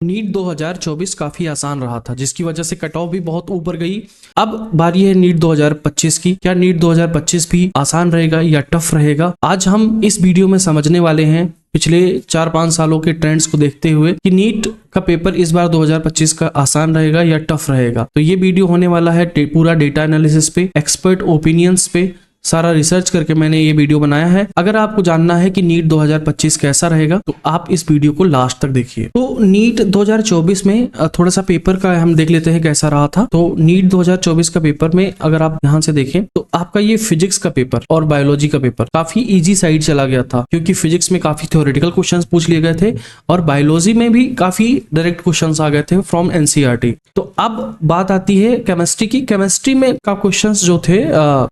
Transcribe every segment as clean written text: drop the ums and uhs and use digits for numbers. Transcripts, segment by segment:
NEET 2024 काफी आसान रहा था, जिसकी वजह से कट ऑफ भी बहुत ऊपर गई। अब बारी है नीट 2025 की। क्या नीट 2025 भी आसान रहेगा या टफ रहेगा? आज हम इस वीडियो में समझने वाले हैं, पिछले 4-5 सालों के ट्रेंड्स को देखते हुए, कि नीट का पेपर इस बार 2025 का आसान रहेगा या टफ रहेगा। तो ये वीडियो होने वाला है पूरा डेटा एनालिसिस पे, एक्सपर्ट ओपिनियंस पे, सारा रिसर्च करके मैंने ये वीडियो बनाया है। अगर आपको जानना है कि नीट 2025 कैसा रहेगा तो आप इस वीडियो को लास्ट तक देखिए। तो नीट 2024 में थोड़ा सा पेपर का हम देख लेते हैं कैसा रहा था। तो नीट 2024 का पेपर में अगर आप ध्यान से देखें तो आपका ये फिजिक्स का पेपर और बायोलॉजी का पेपर काफी इजी साइड चला गया था, क्योंकि फिजिक्स में काफी थ्योरेटिकल क्वेश्चंस पूछ लिए गए थे और बायोलॉजी में भी काफी डायरेक्ट क्वेश्चंस आ गए थे फ्रॉम एनसीईआरटी। तो अब बात आती है केमिस्ट्री की। केमिस्ट्री में का क्वेश्चंस जो थे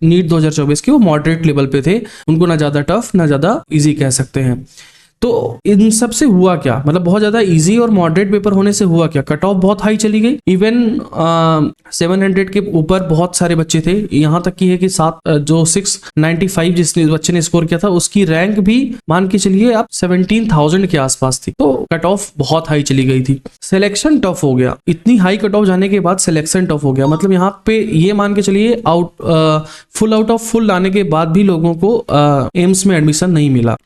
नीट 2024 कि वो मॉडरेट लेवल पे थे, उनको ना ज्यादा टफ ना ज्यादा इजी कह सकते हैं। तो इन सब से हुआ क्या, मतलब बहुत ज्यादा इजी और मॉडरेट पेपर होने से हुआ क्या? कट ऑफ बहुत हाई चली गई, इवन 700 के ऊपर बहुत सारे बच्चे थे। यहाँ तक की है कि 695 जिस बच्चे ने स्कोर किया था उसकी रैंक भी मान के चलिए आप 17,000 के आसपास थी। तो कट ऑफ बहुत हाई चली गई थी, सिलेक्शन टफ हो गया। इतनी हाई कट ऑफ जाने के बाद सिलेक्शन टफ हो गया, मतलब यहाँ पे ये मान के चलिए फुल आउट ऑफ फुल लाने के बाद भी लोगों को एम्स में एडमिशन नहीं मिला।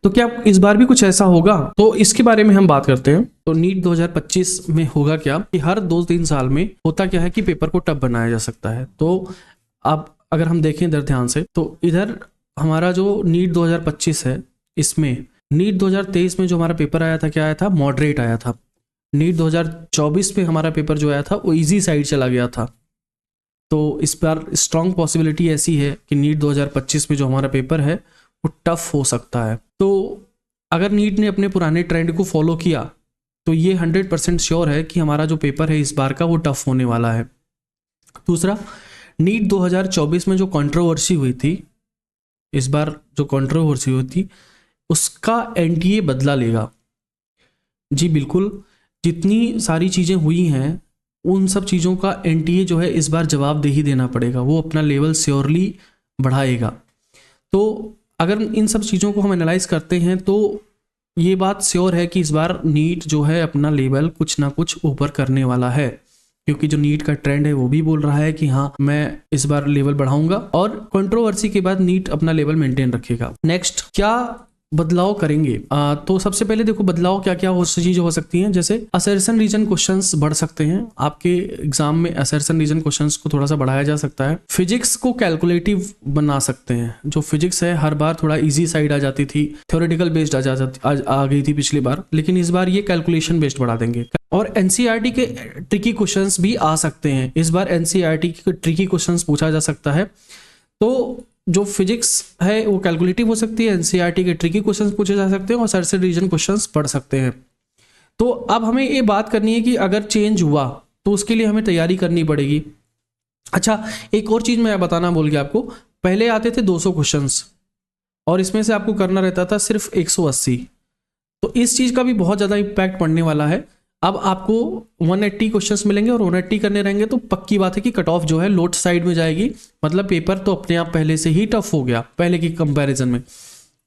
तो क्या इस बार भी कुछ ऐसा होगा? तो इसके बारे में हम बात करते हैं। तो नीट 2025 में होगा क्या कि हर 2-3 साल में होता क्या है कि पेपर को टफ बनाया जा सकता है। तो अब अगर हम देखें इधर ध्यान से, तो इधर हमारा जो नीट 2025 है, इसमें नीट 2023 में जो हमारा पेपर आया था क्या आया था? मॉडरेट आया था। नीट 2024 में हमारा पेपर जो आया था वो ईजी साइड चला गया था। तो इस बार स्ट्रॉन्ग पॉसिबिलिटी ऐसी है कि नीट 2025 में जो हमारा पेपर है वो टफ हो सकता है। तो अगर नीट ने अपने पुराने ट्रेंड को फॉलो किया तो ये 100% श्योर है कि हमारा जो पेपर है इस बार का वो टफ होने वाला है। दूसरा, नीट 2024 में जो कंट्रोवर्सी हुई थी, इस बार जो कंट्रोवर्सी हुई थी उसका एनटीए बदला लेगा। जी बिल्कुल, जितनी सारी चीज़ें हुई हैं उन सब चीज़ों का एनटीए जो है इस बार जवाबदेही देना पड़ेगा, वो अपना लेवल श्योरली बढ़ाएगा। तो अगर इन सब चीज़ों को हम एनालाइज करते हैं तो ये बात श्योर है कि इस बार नीट जो है अपना लेवल कुछ ना कुछ ऊपर करने वाला है, क्योंकि जो नीट का ट्रेंड है वो भी बोल रहा है कि हाँ मैं इस बार लेवल बढ़ाऊंगा, और कंट्रोवर्सी के बाद नीट अपना लेवल मेंटेन रखेगा। नेक्स्ट, क्या बदलाव करेंगे? तो सबसे पहले देखो बदलाव क्या क्या चीज़ें हो सकती हैं। जैसे असर्शन रीजन क्वेश्चंस बढ़ सकते हैं, आपके एग्जाम में असर्शन रीजन क्वेश्चंस को थोड़ा सा बढ़ाया जा सकता है। फिजिक्स को कैलकुलेटिव बना सकते हैं। जो फिजिक्स है हर बार थोड़ा इजी साइड आ जाती थी, थ्योरेटिकल बेस्ड आ गई थी पिछली बार, लेकिन इस बार ये कैलकुलेशन बेस्ड बढ़ा देंगे। और एनसीईआरटी के ट्रिकी क्वेश्चंस भी आ सकते हैं, इस बार एनसीईआरटी के ट्रिकी क्वेश्चंस पूछा जा सकता है। तो जो फिजिक्स है वो कैलकुलेटिव हो सकती है, एनसीईआरटी के ट्रिकी क्वेश्चंस पूछे जा सकते हैं और सर्किट रीजन क्वेश्चंस पढ़ सकते हैं। तो अब हमें ये बात करनी है कि अगर चेंज हुआ तो उसके लिए हमें तैयारी करनी पड़ेगी। अच्छा, एक और चीज़ मैं बताना भूल गया आपको, पहले आते थे 200 क्वेश्चंस और इसमें से आपको करना रहता था सिर्फ 180। तो इस चीज़ का भी बहुत ज़्यादा इम्पैक्ट पड़ने वाला है। अब आपको 180 क्वेश्चंस मिलेंगे और 180 करने रहेंगे तो पक्की बात है कि कट ऑफ जो है लोट साइड में जाएगी, मतलब पेपर तो अपने आप पहले से ही टफ हो गया पहले की कंपैरिजन में।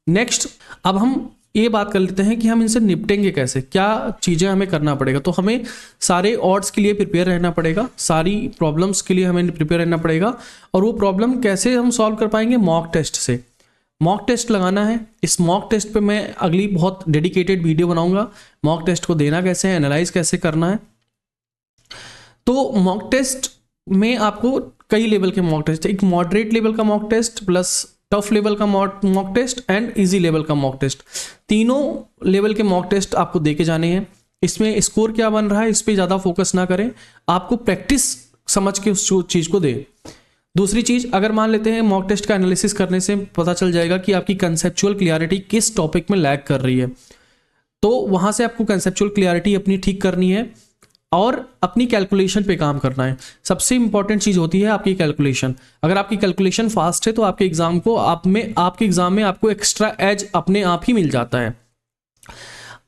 नेक्स्ट, अब हम ये बात कर लेते हैं कि हम इनसे निपटेंगे कैसे, क्या चीज़ें हमें करना पड़ेगा। तो हमें सारे ऑड्स के लिए प्रिपेयर रहना पड़ेगा, सारी प्रॉब्लम्स के लिए हमें प्रिपेयर रहना पड़ेगा। और वो प्रॉब्लम कैसे हम सॉल्व कर पाएंगे? मॉक टेस्ट से। मॉक टेस्ट लगाना है। इस मॉक टेस्ट पे मैं अगली बहुत डेडिकेटेड वीडियो बनाऊंगा, मॉक टेस्ट को देना कैसे है, एनालाइज कैसे करना है। तो मॉक टेस्ट में आपको कई लेवल के मॉक टेस्ट, एक मॉडरेट लेवल का mock test plus tough level का mock test and easy level का मॉक टेस्ट, तीनों लेवल के मॉक टेस्ट आपको देके जाने हैं। इसमें स्कोर क्या बन रहा है इस पर ज़्यादा फोकस ना करें, आपको प्रैक्टिस समझ के उस चीज़ को दें। दूसरी चीज़, अगर मान लेते हैं मॉक टेस्ट का एनालिसिस करने से पता चल जाएगा कि आपकी कंसेप्चुअल क्लियरिटी किस टॉपिक में लैग कर रही है, तो वहाँ से आपको कंसेप्चुअल क्लियरिटी अपनी ठीक करनी है और अपनी कैलकुलेशन पे काम करना है। सबसे इंपॉर्टेंट चीज़ होती है आपकी कैलकुलेशन। अगर आपकी कैलकुलेशन फास्ट है तो आपके एग्जाम में आपको एक्स्ट्रा एज अपने आप ही मिल जाता है।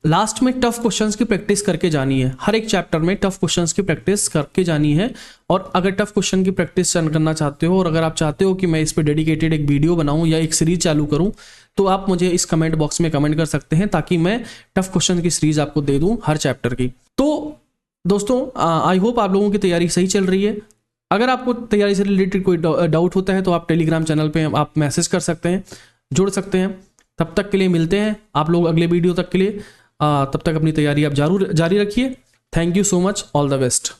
लास्ट में टफ क्वेश्चंस की प्रैक्टिस करके जानी है। हर एक चैप्टर में टफ क्वेश्चंस की प्रैक्टिस करके जानी है। और अगर टफ क्वेश्चन की प्रैक्टिस करना चाहते हो और अगर आप चाहते हो कि मैं इस पे डेडिकेटेड एक वीडियो बनाऊं या एक सीरीज चालू करूं, तो आप मुझे इस कमेंट बॉक्स में कमेंट कर सकते हैं ताकि मैं टफ क्वेश्चन की सीरीज आपको दे दूं हर चैप्टर की। तो दोस्तों आई होप आप लोगों की तैयारी सही चल रही है। अगर आपको तैयारी से रिलेटेड कोई डाउट होता है तो आप टेलीग्राम चैनल पे आप मैसेज कर सकते हैं, जुड़ सकते हैं। तब तक के लिए मिलते हैं आप लोग अगले वीडियो तक के लिए। तब तक अपनी तैयारी आप जारी रखिए। Thank you so much, all the best.